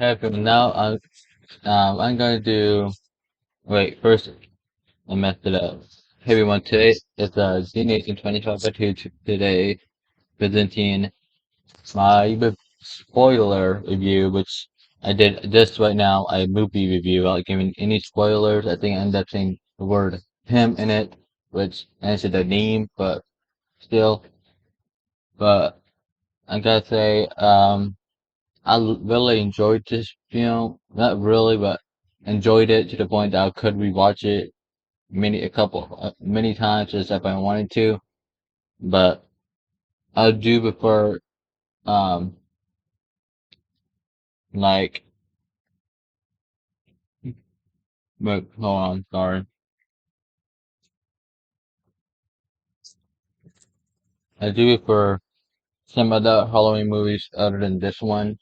Okay, now I'm gonna do. Wait, first I messed it up. Hey everyone, today it's Z-Nation 2022 today presenting my spoiler review, which I did this right now, a movie review without giving any spoilers. I think I ended up saying the word him in it, which answered the name, but still. But I gotta say, really enjoyed this film. Not really, but enjoyed it to the point that I could rewatch it many times as if I wanted to. But I do prefer, um, like, but hold on, sorry. I do prefer some other Halloween movies other than this one.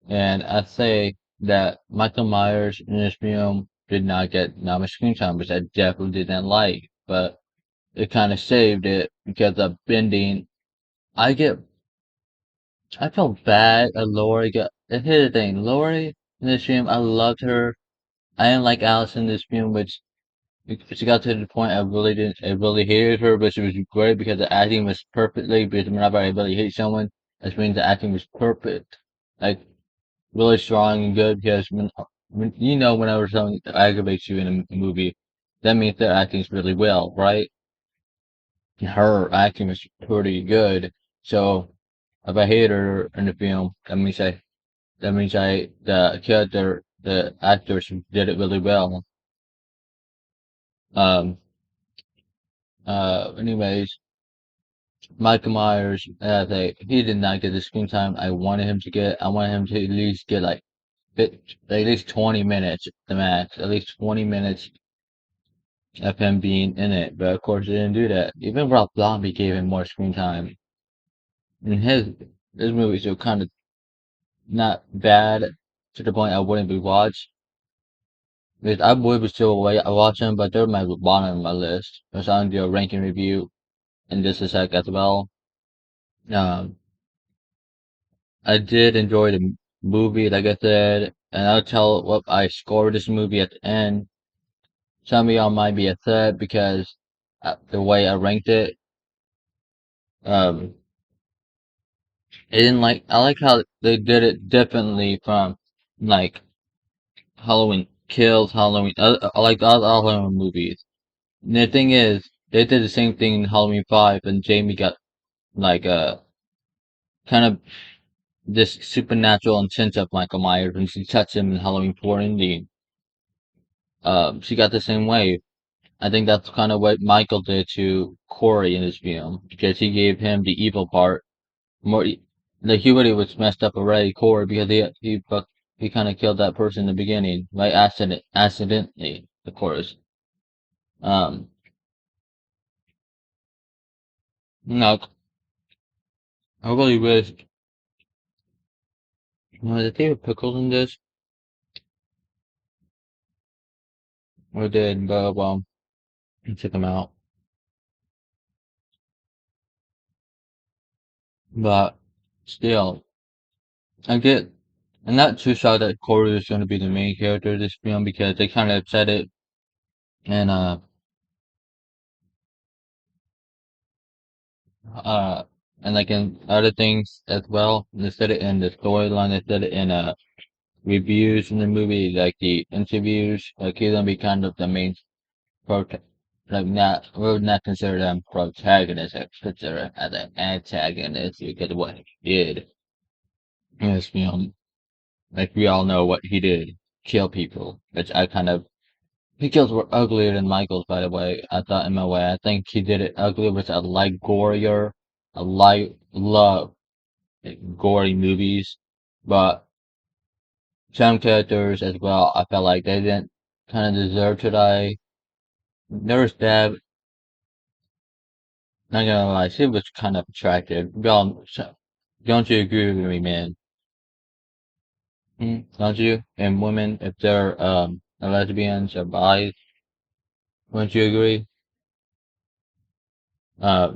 And I say that Michael Myers in this film did not get that much screen time, which I definitely didn't like. But it kind of saved it because of bending. I get I felt bad at Lori. Here's the thing, Lori in this film, I loved her. I didn't like Alice in this film, which she got to the point I really hated her, but she was great because the acting was perfectly. Because whenever I really hate someone, that means the acting was perfect, like really strong and good. Because when whenever someone aggravates you in a movie, that means their acting's really well, right? Her acting was pretty good. So if I hate her in the film, the character, the actors did it really well. Um, anyways, Michael Myers, he did not get the screen time I wanted him to get. I wanted him to at least get at least 20 minutes, the max, at least 20 minutes of him being in it. But of course, he didn't do that. Even Rob Zombie gave him more screen time. And his movies are kind of not bad to the point I wouldn't be watched. Because I would still watch them, but they're my bottom of my list. Because I'm gonna do a ranking review in just a sec as well. Um, I did enjoy the movie, like I said, and I'll tell what I scored this movie at the end. Some of y'all might be upset because the way I ranked it. Um, I like how they did it differently from like Halloween Kills, I like all Halloween movies. And the thing is, they did the same thing in Halloween 5, and Jamie got like kind of this supernatural intent of Michael Myers when she touched him in Halloween 4 ending. She got the same way. I think that's kind of what Michael did to Corey in this film because he gave him the evil part. More, the humanity was messed up already, Corey, because he kind of killed that person in the beginning, by accidentally, of course. Um, no, I really wish. Did they have pickles in this? Or did, but well, I took them out. But still, I get. I'm not too sure that Corey is going to be the main character of this film because they kind of said it and uh and like in other things as well. They said it in the storyline. They said it in reviews in the movie, like the interviews. Like he's gonna be kind of the main prota like not we would not consider them protagonists. I consider him as an antagonist because of what he did in this film. Like we all know what he did, kill people, which I kind of He kills were uglier than Michael's, by the way. I thought in my way. I think he did it uglier, which I like gorier. I love gory movies, but some characters as well, I felt like they didn't kind of deserve to die. Nurse Deb, not gonna lie, she was kind of attractive. Don't you agree with me, man? Don't you? And women, if they're lesbians or bi, wouldn't you agree? Uh,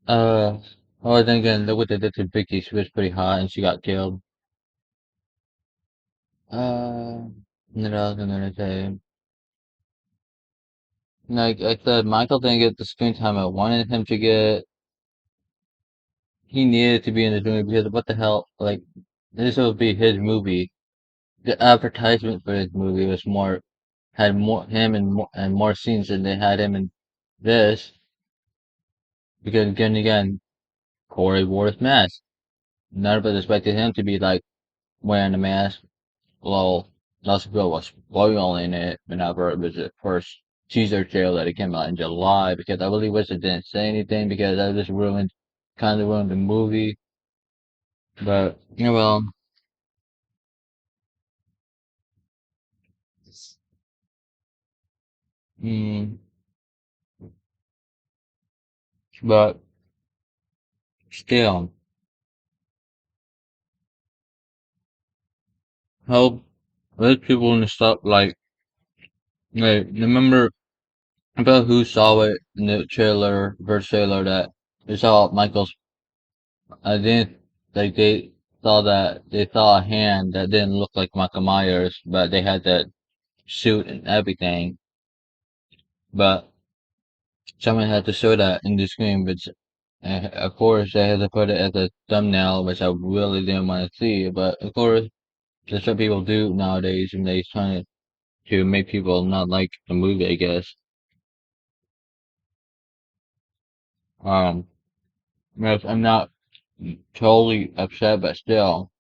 uh, Oh, then again, look what they did to Vicky. She was pretty hot and she got killed. What else am I gonna say? Like I said, Michael didn't get the screen time I wanted him to get. He needed to be in this movie because what the hell? Like, this would be his movie. The advertisement for his movie was more had more him and more scenes than they had him in this. Because again, Corey wore his mask. None of us expected him to be like wearing a mask. Well, lots of people was spoiling it whenever it was the first teaser trailer that it came out in July. Because I really wish it didn't say anything because that just kind of ruined the movie. But well, mm, but still, help those people and stuff like remember about who saw it in the trailer, first trailer that they saw Michael's. I didn't like they saw a hand that didn't look like Michael Myers, but they had that suit and everything. But someone had to show that in the screen, which of course they had to put it as a thumbnail, which I really didn't want to see. But of course, that's what people do nowadays, and they trying to make people not like the movie, I guess. Um, yes, I'm not totally upset, but still,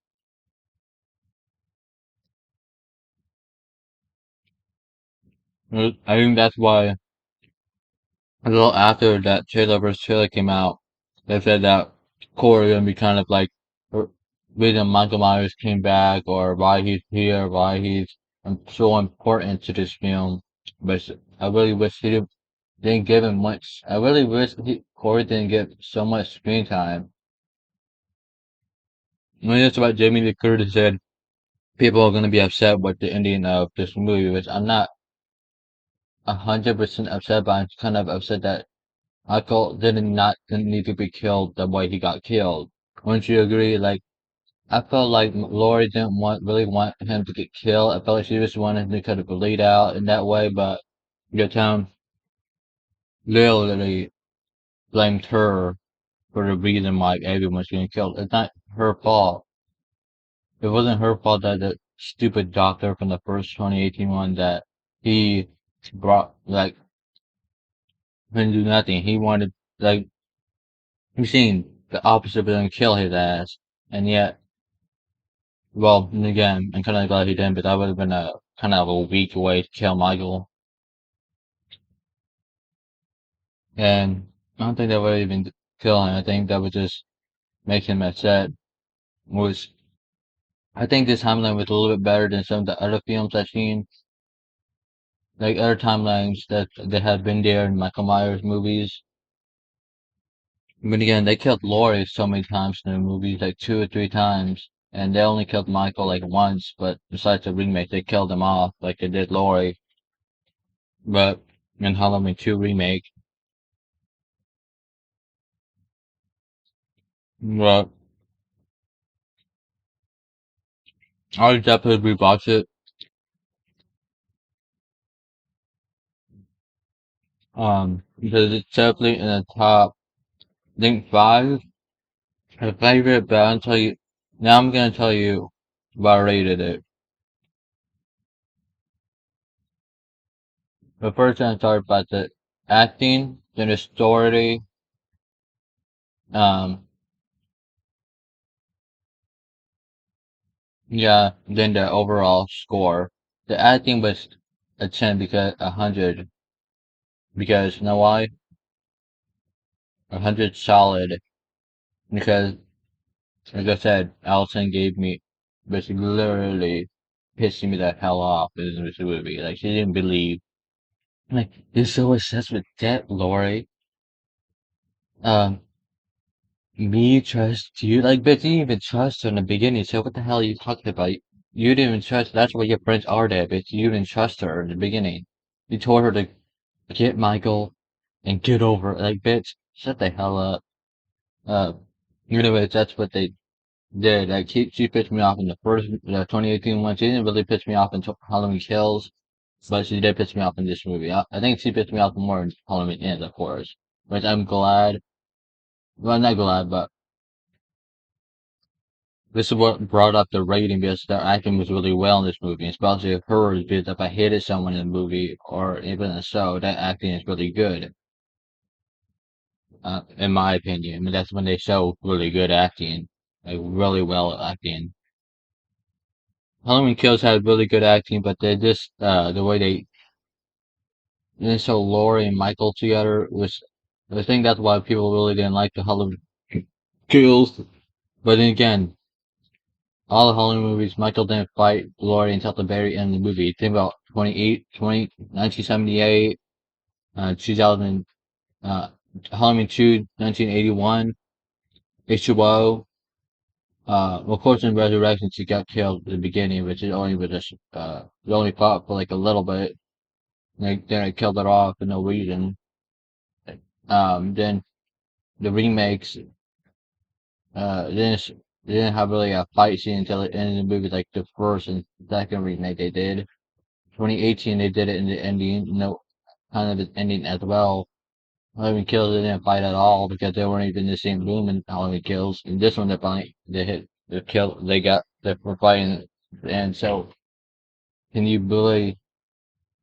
I think that's why a little after that trailer versus trailer came out, they said that Corey gonna be kind of like the reason Michael Myers came back or why he's here, why he's so important to this film. But I really wish didn't give him much. I really wish Corey didn't get so much screen time. When it's about Jamie Lee Curtis said people are gonna be upset with the ending of this movie, which I'm not 100% upset, but I'm kind of upset that Michael didn't need to be killed the way he got killed. Wouldn't you agree? Like I felt like Lori didn't really want him to get killed. I felt like she just wanted him to kind of bleed out in that way, but your town literally blamed her for the reason why everyone's getting killed. It's not her fault. It wasn't her fault that the stupid doctor from the first 2018 one that he brought like couldn't do nothing. He wanted like he seen the opposite of them kill his ass, and yet, well, and again, I'm kind of glad he didn't, but that would have been a kind of a weak way to kill Michael, and I don't think that would even kill him. I think that would just make him upset. Was I think this timeline was a little bit better than some of the other films I've seen, like other timelines that have been there in Michael Myers movies. But again, they killed Laurie so many times in the movies, like 2 or 3 times, and they only killed Michael like once. But besides the remake, they killed him off like they did Laurie. But in Halloween 2 remake, but I would definitely rewatch it. Because it's definitely in the top, I think 5. My favorite, but I'll tell you now. I'm gonna tell you what I rated it. But first, I'm talk about the acting, then the story, um, yeah, then the overall score. The acting was a 10 because 100 because you know why? 100 solid because like I said, Allison gave me was literally pissing me the hell off in this movie. Like she didn't believe. Like you're so obsessed with death, Lori. Um, me trust you? Like, bitch, you didn't even trust her in the beginning. So what the hell are you talking about? You didn't even trust. That's why your friends are there, bitch. You didn't trust her in the beginning. You told her to get Michael and get over it. Like, bitch, shut the hell up. Anyways, that's what they did. Like she pissed me off in the first, the 2018 one. She didn't really piss me off until Halloween Kills, but she did piss me off in this movie. I think she pissed me off more in Halloween Ends, of course. Which I'm glad. Well, not glad, but this is what brought up the rating because their acting was really well in this movie, especially if hers. Because if I hated someone in the movie or even in the show, that acting is really good, in my opinion. I mean, that's when they show really good acting, like really well acting. Halloween Kills had really good acting, but they just the way they show Laurie and Michael together was. I think that's why people really didn't like the Halloween Kills. But then again, all the Halloween movies, Michael didn't fight Laurie until the very end of the movie. Think about 1978, 2000, uh, Halloween 2, 1981, H2O. Of course, in Resurrection, she got killed at the beginning, which is only with just, they only fought for like a little bit. Then I killed it off for no reason. Then the remakes, they didn't have really a fight scene until the end of the movie, like the first and second remake they did. 2018, they did it in the ending, kind of the ending as well. Halloween Kills they didn't fight at all because they weren't even in the same room in Halloween Kills. And this one, they finally, they hit, the kill, they were fighting. And so, can you really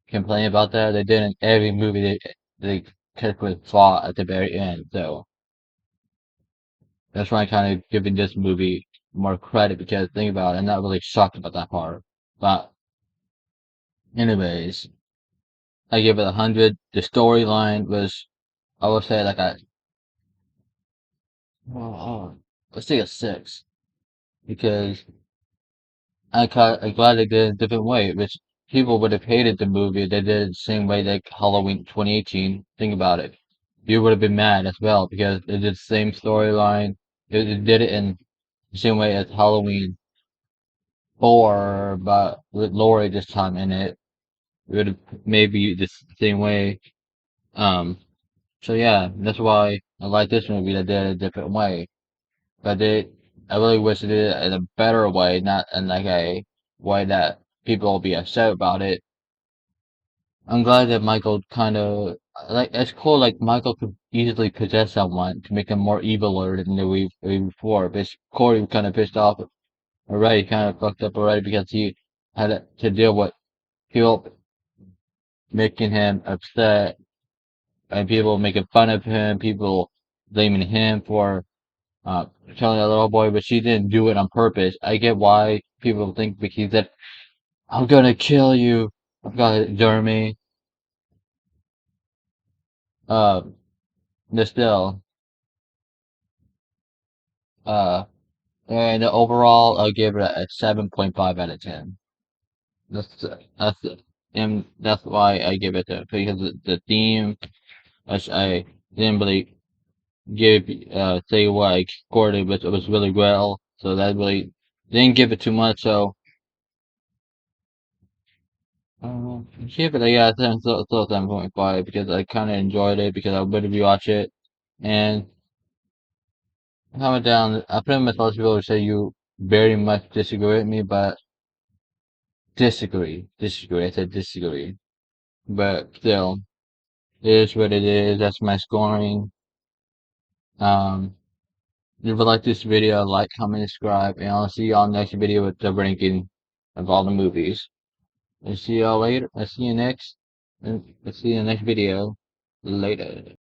complain about that? They did in every movie they kept with fought at the very end. So, that's why I'm kind of giving this movie more credit because think about it, I'm not really shocked about that part. But anyways, I give it 100. The storyline was, I would say like a, let's say a 6 because I'm glad they did it a different way, which people would have hated the movie if they did it the same way like Halloween 2018. Think about it. You would have been mad as well because they did the same storyline. They did it in the same way as Halloween 4, but with Laurie this time in it. It would have maybe the same way. Um, so yeah, that's why I like this movie that did it a different way. But I really wish they did it in a better way, not in like a way that people will be upset about it. I'm glad that Michael kind of like it's cool. Like Michael could easily possess someone to make him more eviler than the way before. But Corey was kind of pissed off already, kind of fucked up already because he had to deal with people making him upset and people making fun of him, people blaming him for killing a little boy, but she didn't do it on purpose. I get why people think because that I'm gonna kill you. I've got Jeremy. Uh, but still, uh, and overall, I'll give it a 7.5 out of 10. That's and that's why I give it to because the theme, which I didn't really give say what I scored it, but it was really well. So that really didn't give it too much. So give it a yeah, still 7.5 because I kind of enjoyed it because I would rewatch it and comment down. I pretty much most people would say you very much disagree with me, but disagree. I said disagree, but still, it is what it is. That's my scoring. Um, if you would like this video, like, comment, subscribe, and I'll see y'all next video with the ranking of all the movies. I'll see y'all later. I'll see you next. I'll see you in the next video. Later.